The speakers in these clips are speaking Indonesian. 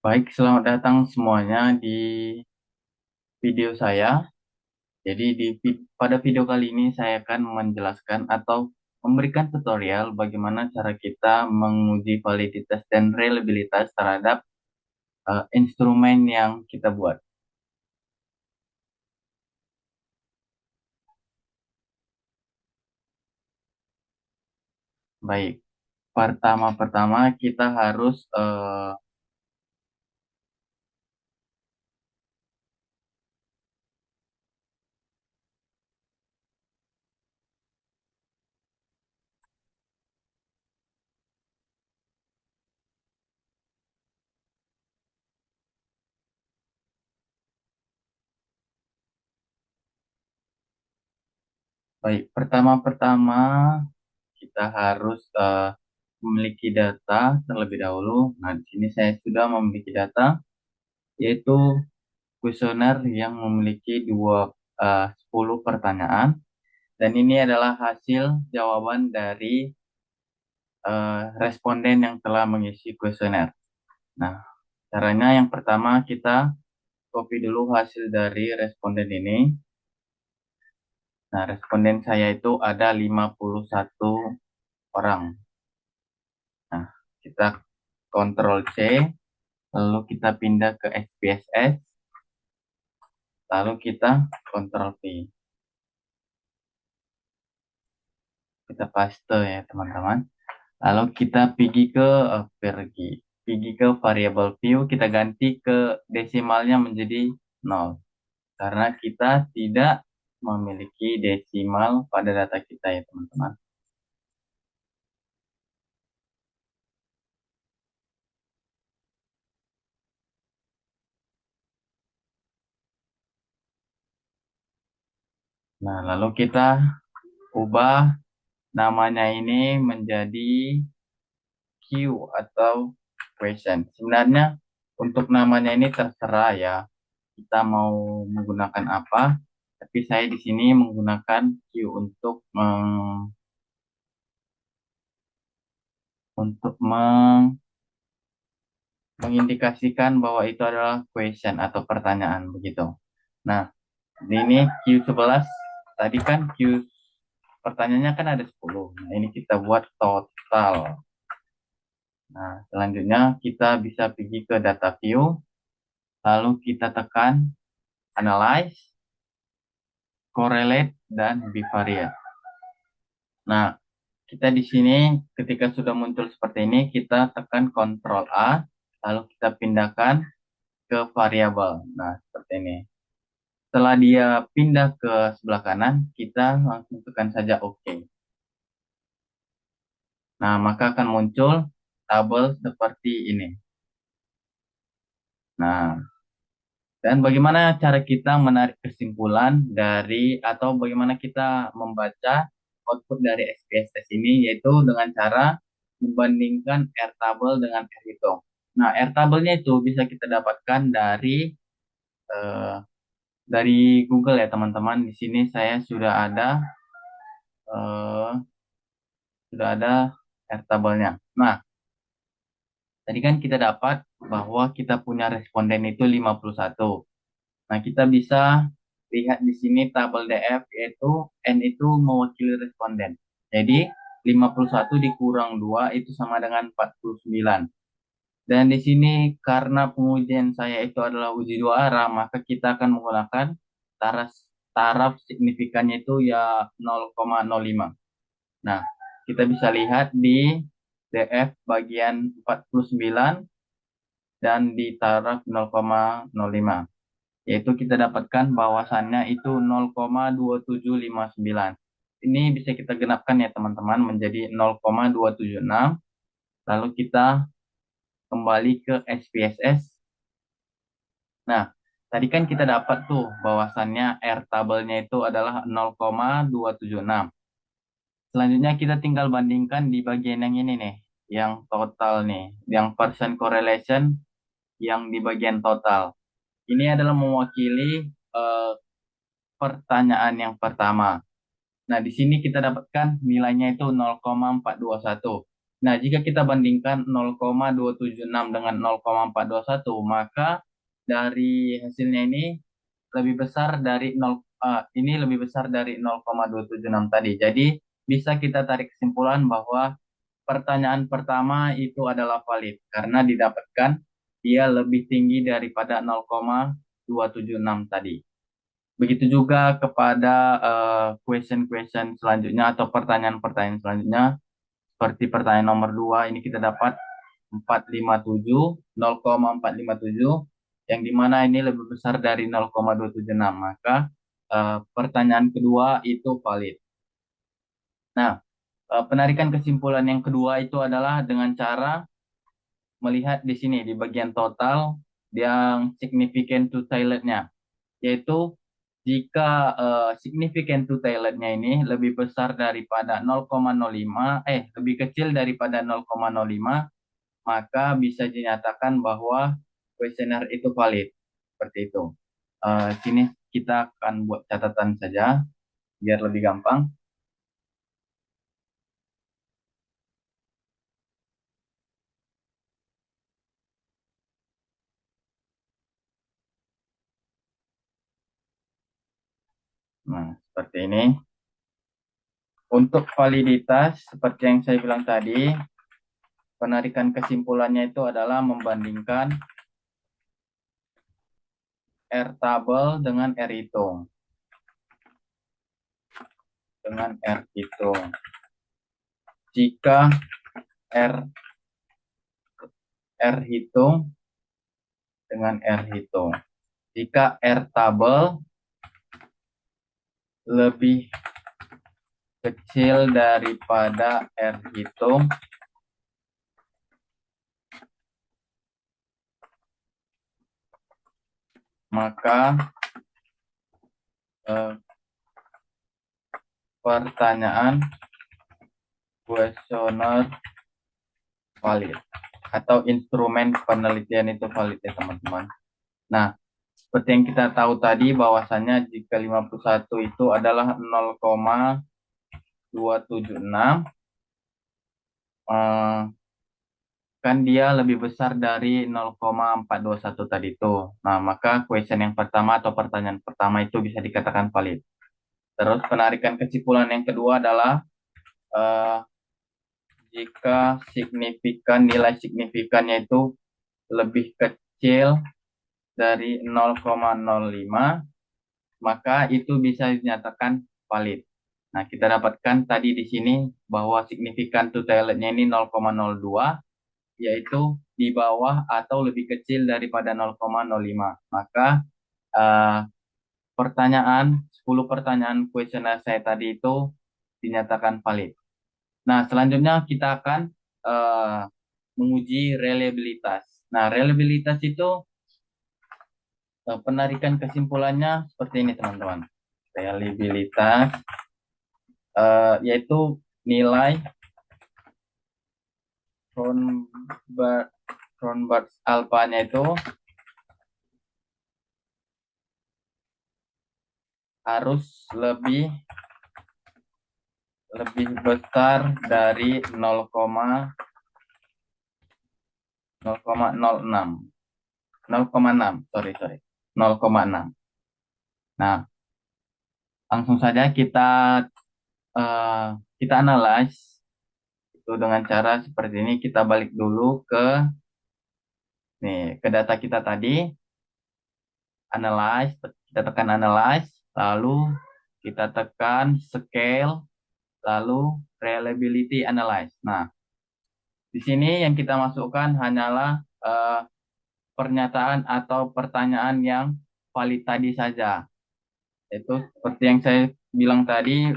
Baik, selamat datang semuanya di video saya. Jadi pada video kali ini saya akan menjelaskan atau memberikan tutorial bagaimana cara kita menguji validitas dan reliabilitas terhadap instrumen yang kita buat. Baik, pertama-pertama kita harus baik pertama-pertama kita harus memiliki data terlebih dahulu. Nah, di sini saya sudah memiliki data yaitu kuesioner yang memiliki 10 pertanyaan dan ini adalah hasil jawaban dari responden yang telah mengisi kuesioner. Nah, caranya yang pertama kita copy dulu hasil dari responden ini. Nah, responden saya itu ada 51 orang. Nah, kita Ctrl C, lalu kita pindah ke SPSS, lalu kita Ctrl V. Kita paste ya, teman-teman. Lalu kita pergi ke variabel view, kita ganti ke desimalnya menjadi 0 karena kita tidak memiliki desimal pada data kita ya teman-teman. Nah, lalu kita ubah namanya ini menjadi Q atau question. Sebenarnya untuk namanya ini terserah ya. Kita mau menggunakan apa, tapi saya di sini menggunakan Q untuk untuk mengindikasikan bahwa itu adalah question atau pertanyaan begitu. Nah, ini Q11 tadi kan pertanyaannya kan ada 10. Nah, ini kita buat total. Nah, selanjutnya kita bisa pergi ke data view, lalu kita tekan analyze, correlate dan bivariate. Nah, kita di sini ketika sudah muncul seperti ini, kita tekan Ctrl A, lalu kita pindahkan ke variabel. Nah, seperti ini. Setelah dia pindah ke sebelah kanan, kita langsung tekan saja OK. Nah, maka akan muncul tabel seperti ini. Nah, dan bagaimana cara kita menarik kesimpulan dari atau bagaimana kita membaca output dari SPSS ini yaitu dengan cara membandingkan Airtable dengan AirHitung. Nah, Airtable-nya itu bisa kita dapatkan eh, dari Google ya teman-teman. Di sini saya eh, sudah ada Airtable-nya. Nah, tadi kan kita dapat bahwa kita punya responden itu 51. Nah, kita bisa lihat di sini tabel DF yaitu N itu mewakili responden. Jadi 51 dikurang 2 itu sama dengan 49. Dan di sini karena pengujian saya itu adalah uji dua arah, maka kita akan menggunakan taraf taraf signifikannya itu ya 0,05. Nah, kita bisa lihat di DF bagian 49 dan di taraf 0,05. Yaitu kita dapatkan bahwasannya itu 0,2759. Ini bisa kita genapkan ya teman-teman menjadi 0,276. Lalu kita kembali ke SPSS. Nah, tadi kan kita dapat tuh bahwasannya R tabelnya itu adalah 0,276. Selanjutnya kita tinggal bandingkan di bagian yang ini nih, yang total nih, yang percent correlation yang di bagian total. Ini adalah mewakili eh, pertanyaan yang pertama. Nah, di sini kita dapatkan nilainya itu 0,421. Nah, jika kita bandingkan 0,276 dengan 0,421, maka dari hasilnya ini lebih besar dari 0, ini lebih besar dari 0,276 tadi. Jadi, bisa kita tarik kesimpulan bahwa pertanyaan pertama itu adalah valid karena didapatkan dia lebih tinggi daripada 0,276 tadi. Begitu juga kepada question-question selanjutnya atau pertanyaan-pertanyaan selanjutnya. Seperti pertanyaan nomor 2, ini kita dapat 457, 0,457, yang dimana ini lebih besar dari 0,276. Maka pertanyaan kedua itu valid. Nah, penarikan kesimpulan yang kedua itu adalah dengan cara melihat di sini di bagian total yang significant to toiletnya, yaitu jika significant to toiletnya ini lebih besar daripada 0,05, lebih kecil daripada 0,05, maka bisa dinyatakan bahwa kuesioner itu valid. Seperti itu. Sini kita akan buat catatan saja biar lebih gampang. Nah, seperti ini. Untuk validitas, seperti yang saya bilang tadi, penarikan kesimpulannya itu adalah membandingkan R tabel dengan R hitung. Dengan R hitung. Jika R hitung dengan R hitung. Jika R tabel lebih kecil daripada R hitung, maka pertanyaan kuesioner valid atau instrumen penelitian itu valid ya teman-teman. Nah, seperti yang kita tahu tadi bahwasannya jika 51 itu adalah 0,276, kan dia lebih besar dari 0,421 tadi itu. Nah, maka question yang pertama atau pertanyaan pertama itu bisa dikatakan valid. Terus penarikan kesimpulan yang kedua adalah jika nilai signifikannya itu lebih kecil dari 0,05, maka itu bisa dinyatakan valid. Nah, kita dapatkan tadi di sini bahwa signifikan totalnya ini 0,02, yaitu di bawah atau lebih kecil daripada 0,05. Maka pertanyaan 10 pertanyaan kuesioner saya tadi itu dinyatakan valid. Nah, selanjutnya kita akan menguji reliabilitas. Nah, reliabilitas itu penarikan kesimpulannya seperti ini, teman-teman. Reliabilitas yaitu nilai Cronbach's alpha-nya itu harus lebih besar dari 0,06. 0,6, sorry. 0,6. Nah, langsung saja kita analyze itu dengan cara seperti ini. Kita balik dulu ke data kita tadi, analyze, kita tekan analyze, lalu kita tekan scale, lalu reliability analyze. Nah, di sini yang kita masukkan hanyalah pernyataan atau pertanyaan yang valid tadi saja. Itu seperti yang saya bilang tadi,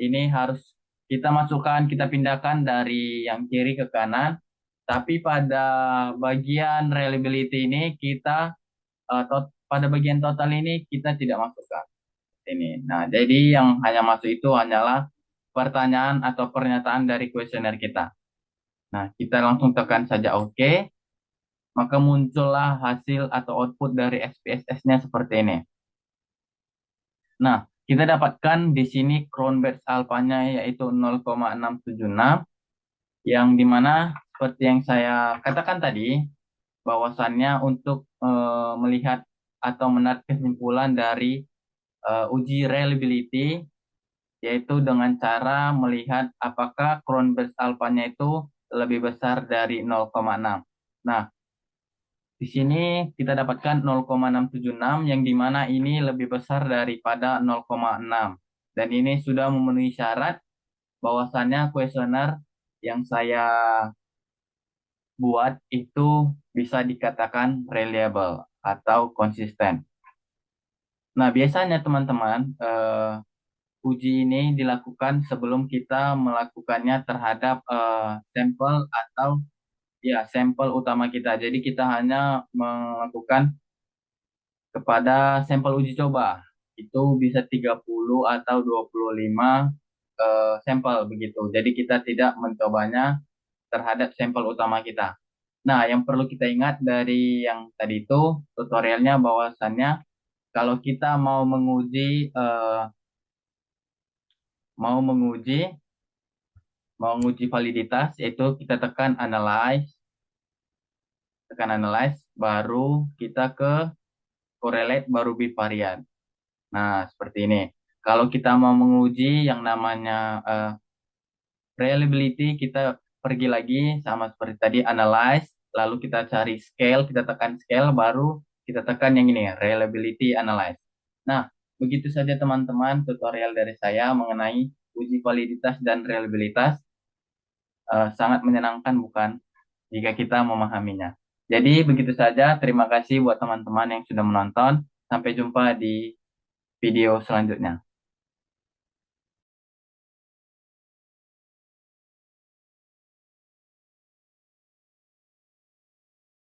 ini harus kita masukkan, kita pindahkan dari yang kiri ke kanan. Tapi pada bagian reliability ini pada bagian total ini kita tidak masukkan ini. Nah, jadi yang hanya masuk itu hanyalah pertanyaan atau pernyataan dari kuesioner kita. Nah, kita langsung tekan saja OK. Maka muncullah hasil atau output dari SPSS-nya seperti ini. Nah, kita dapatkan di sini Kronberg alfanya yaitu 0,676, yang dimana seperti yang saya katakan tadi, bahwasannya untuk melihat atau menarik kesimpulan dari uji reliability, yaitu dengan cara melihat apakah Kronberg alfanya itu lebih besar dari 0,6. Nah, di sini kita dapatkan 0,676, yang dimana ini lebih besar daripada 0,6. Dan ini sudah memenuhi syarat bahwasannya kuesioner yang saya buat itu bisa dikatakan reliable atau konsisten. Nah, biasanya teman-teman, uji ini dilakukan sebelum kita melakukannya terhadap sampel atau ya sampel utama kita. Jadi kita hanya melakukan kepada sampel uji coba. Itu bisa 30 atau 25 sampel begitu. Jadi kita tidak mencobanya terhadap sampel utama kita. Nah, yang perlu kita ingat dari yang tadi itu tutorialnya, bahwasannya kalau kita mau menguji mau menguji validitas, itu kita tekan analyze, baru kita ke correlate, baru bivariate. Nah, seperti ini. Kalau kita mau menguji yang namanya reliability, kita pergi lagi sama seperti tadi, analyze, lalu kita cari scale, kita tekan scale, baru kita tekan yang ini, reliability analyze. Nah, begitu saja teman-teman tutorial dari saya mengenai uji validitas dan reliabilitas. Sangat menyenangkan bukan, jika kita memahaminya. Jadi begitu saja, terima kasih buat teman-teman yang sudah menonton. Sampai jumpa di video selanjutnya.